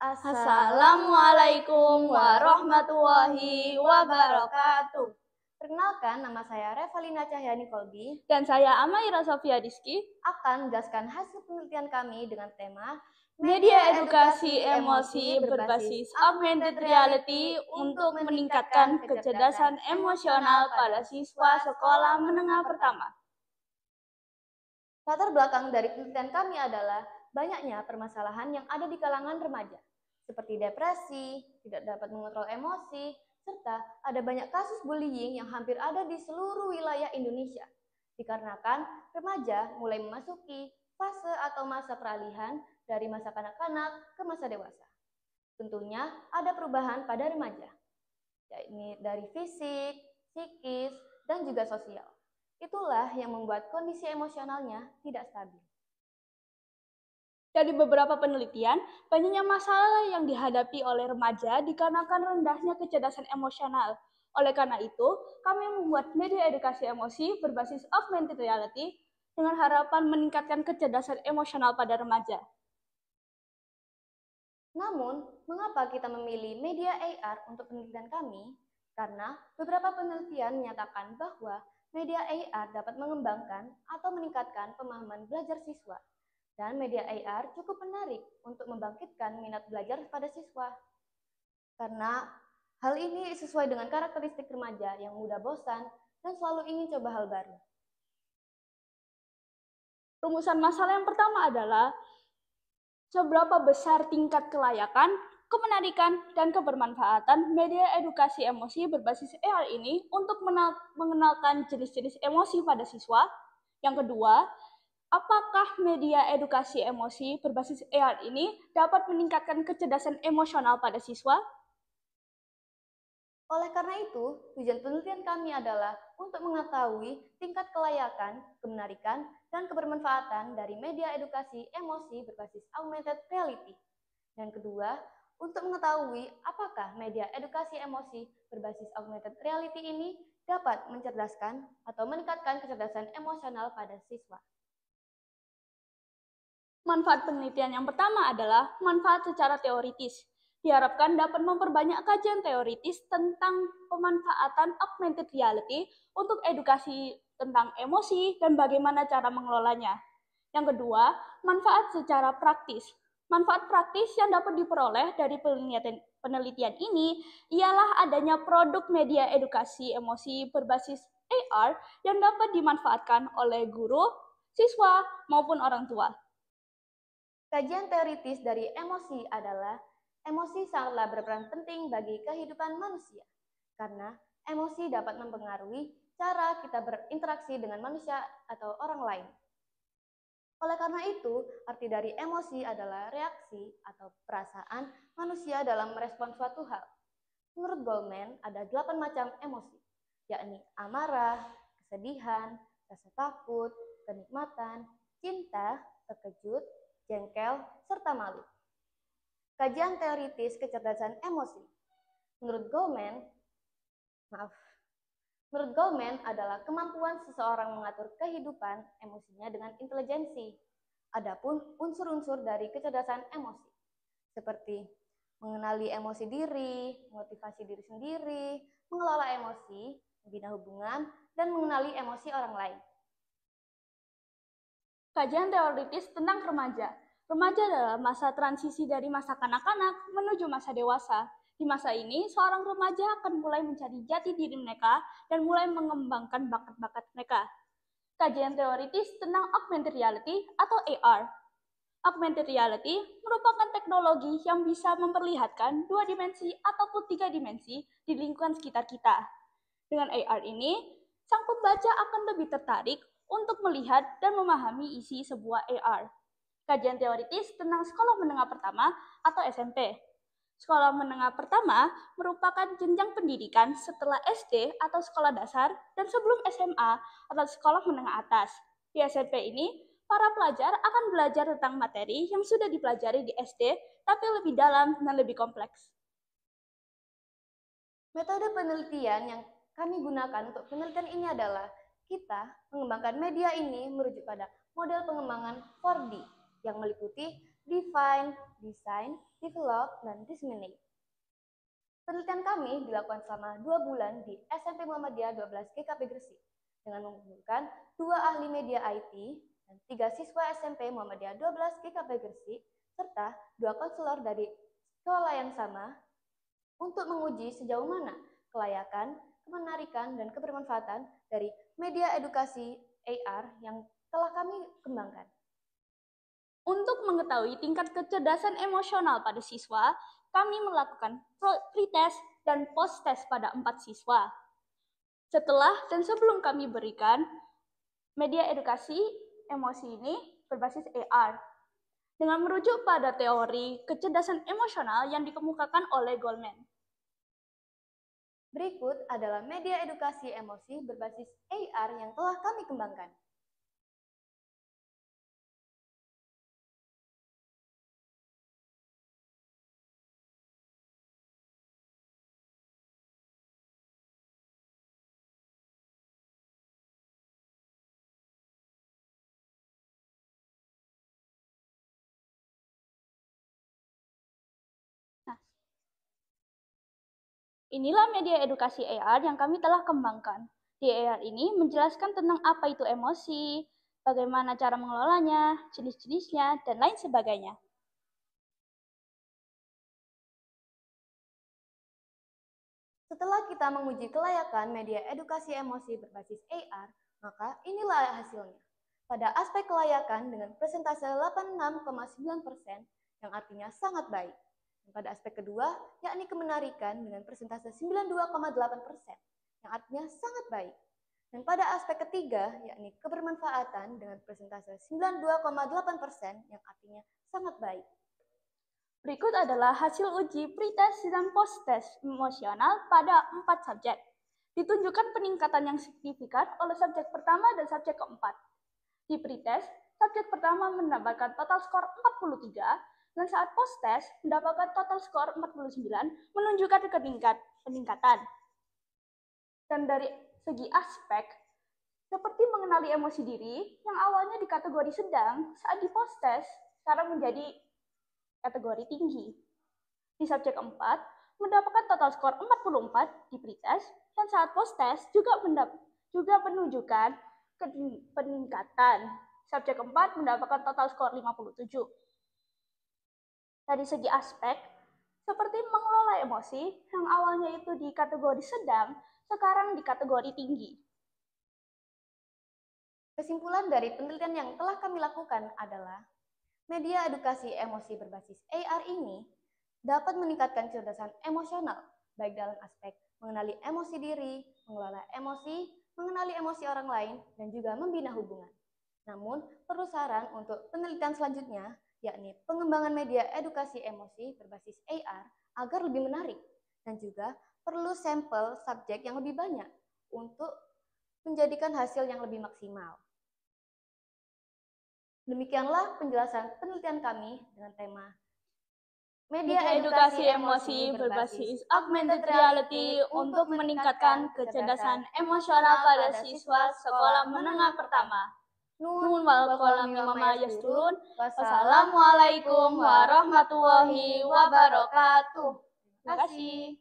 Assalamualaikum warahmatullahi wabarakatuh. Perkenalkan, nama saya Revalina Cahyani Kolbi Dan saya Amaira Sofia Rizky akan menjelaskan hasil penelitian kami dengan tema Media Edukasi Emosi berbasis Augmented Reality untuk meningkatkan kecerdasan emosional pada siswa sekolah menengah pertama. Latar belakang dari penelitian kami adalah banyaknya permasalahan yang ada di kalangan remaja, seperti depresi, tidak dapat mengontrol emosi, serta ada banyak kasus bullying yang hampir ada di seluruh wilayah Indonesia. Dikarenakan remaja mulai memasuki fase atau masa peralihan dari masa kanak-kanak ke masa dewasa. Tentunya ada perubahan pada remaja, yakni dari fisik, psikis, dan juga sosial. Itulah yang membuat kondisi emosionalnya tidak stabil. Dari beberapa penelitian, banyaknya masalah yang dihadapi oleh remaja dikarenakan rendahnya kecerdasan emosional. Oleh karena itu, kami membuat media edukasi emosi berbasis augmented reality dengan harapan meningkatkan kecerdasan emosional pada remaja. Namun, mengapa kita memilih media AR untuk penelitian kami? Karena beberapa penelitian menyatakan bahwa media AR dapat mengembangkan atau meningkatkan pemahaman belajar siswa. Dan media AR cukup menarik untuk membangkitkan minat belajar pada siswa. Karena hal ini sesuai dengan karakteristik remaja yang mudah bosan dan selalu ingin coba hal baru. Rumusan masalah yang pertama adalah seberapa besar tingkat kelayakan, kemenarikan, dan kebermanfaatan media edukasi emosi berbasis AR ini untuk mengenalkan jenis-jenis emosi pada siswa. Yang kedua, apakah media edukasi emosi berbasis AR ini dapat meningkatkan kecerdasan emosional pada siswa? Oleh karena itu, tujuan penelitian kami adalah untuk mengetahui tingkat kelayakan, kemenarikan, dan kebermanfaatan dari media edukasi emosi berbasis augmented reality. Dan kedua, untuk mengetahui apakah media edukasi emosi berbasis augmented reality ini dapat mencerdaskan atau meningkatkan kecerdasan emosional pada siswa. Manfaat penelitian yang pertama adalah manfaat secara teoritis. Diharapkan dapat memperbanyak kajian teoritis tentang pemanfaatan augmented reality untuk edukasi tentang emosi dan bagaimana cara mengelolanya. Yang kedua, manfaat secara praktis. Manfaat praktis yang dapat diperoleh dari penelitian ini ialah adanya produk media edukasi emosi berbasis AR yang dapat dimanfaatkan oleh guru, siswa, maupun orang tua. Kajian teoritis dari emosi adalah emosi sangatlah berperan penting bagi kehidupan manusia, karena emosi dapat mempengaruhi cara kita berinteraksi dengan manusia atau orang lain. Oleh karena itu, arti dari emosi adalah reaksi atau perasaan manusia dalam merespon suatu hal. Menurut Goleman, ada 8 macam emosi, yakni amarah, kesedihan, rasa takut, kenikmatan, cinta, terkejut, jengkel, serta malu. Kajian teoritis kecerdasan emosi. Menurut Goleman adalah kemampuan seseorang mengatur kehidupan emosinya dengan intelijensi. Adapun unsur-unsur dari kecerdasan emosi, seperti mengenali emosi diri, motivasi diri sendiri, mengelola emosi, membina hubungan, dan mengenali emosi orang lain. Kajian teoritis tentang remaja. Remaja adalah masa transisi dari masa kanak-kanak menuju masa dewasa. Di masa ini, seorang remaja akan mulai mencari jati diri mereka dan mulai mengembangkan bakat-bakat mereka. Kajian teoritis tentang augmented reality atau AR. Augmented reality merupakan teknologi yang bisa memperlihatkan 2 dimensi ataupun 3 dimensi di lingkungan sekitar kita. Dengan AR ini, sang pembaca akan lebih tertarik untuk melihat dan memahami isi sebuah AR. Kajian teoritis tentang sekolah menengah pertama atau SMP. Sekolah menengah pertama merupakan jenjang pendidikan setelah SD atau sekolah dasar dan sebelum SMA atau sekolah menengah atas. Di SMP ini, para pelajar akan belajar tentang materi yang sudah dipelajari di SD, tapi lebih dalam dan lebih kompleks. Metode penelitian yang kami gunakan untuk penelitian ini adalah kita mengembangkan media ini merujuk pada model pengembangan 4D yang meliputi define, design, develop, dan disseminate. Penelitian kami dilakukan selama 2 bulan di SMP Muhammadiyah 12 GKP Gresik dengan mengumpulkan 2 ahli media IT dan 3 siswa SMP Muhammadiyah 12 GKP Gresik serta 2 konselor dari sekolah yang sama untuk menguji sejauh mana kelayakan, kemenarikan, dan kebermanfaatan dari media edukasi AR yang telah kami kembangkan. Untuk mengetahui tingkat kecerdasan emosional pada siswa, kami melakukan pretest dan post-test pada 4 siswa. Setelah dan sebelum kami berikan, media edukasi emosi ini berbasis AR. Dengan merujuk pada teori kecerdasan emosional yang dikemukakan oleh Goleman. Berikut adalah media edukasi emosi berbasis AR yang telah kami kembangkan. Inilah media edukasi AR yang kami telah kembangkan. Di AR ini menjelaskan tentang apa itu emosi, bagaimana cara mengelolanya, jenis-jenisnya, dan lain sebagainya. Setelah kita menguji kelayakan media edukasi emosi berbasis AR, maka inilah hasilnya. Pada aspek kelayakan dengan persentase 86,9%, yang artinya sangat baik. Dan pada aspek kedua, yakni kemenarikan dengan persentase 92,8%, yang artinya sangat baik. Dan pada aspek ketiga, yakni kebermanfaatan dengan persentase 92,8%, yang artinya sangat baik. Berikut adalah hasil uji pretest dan post-test emosional pada 4 subjek. Ditunjukkan peningkatan yang signifikan oleh subjek pertama dan subjek keempat. Di pretest, subjek pertama mendapatkan total skor 43, dan saat post-test mendapatkan total skor 49, menunjukkan peningkatan. Dan dari segi aspek, seperti mengenali emosi diri, yang awalnya di kategori sedang, saat di post-test, sekarang menjadi kategori tinggi. Di subjek 4, mendapatkan total skor 44 di pretest, dan saat post-test juga menunjukkan peningkatan. Subjek 4 mendapatkan total skor 57. Dari segi aspek, seperti mengelola emosi, yang awalnya itu di kategori sedang, sekarang di kategori tinggi. Kesimpulan dari penelitian yang telah kami lakukan adalah, media edukasi emosi berbasis AR ini dapat meningkatkan kecerdasan emosional, baik dalam aspek mengenali emosi diri, mengelola emosi, mengenali emosi orang lain, dan juga membina hubungan. Namun, perlu saran untuk penelitian selanjutnya, yakni pengembangan media edukasi emosi berbasis AR agar lebih menarik, dan juga perlu sampel subjek yang lebih banyak untuk menjadikan hasil yang lebih maksimal. Demikianlah penjelasan penelitian kami dengan tema Media edukasi emosi berbasis augmented reality untuk meningkatkan kecerdasan emosional pada siswa sekolah menengah pertama. Nun wal qalam mimma yasturun. Wassalamualaikum warahmatullahi wabarakatuh. Terima kasih.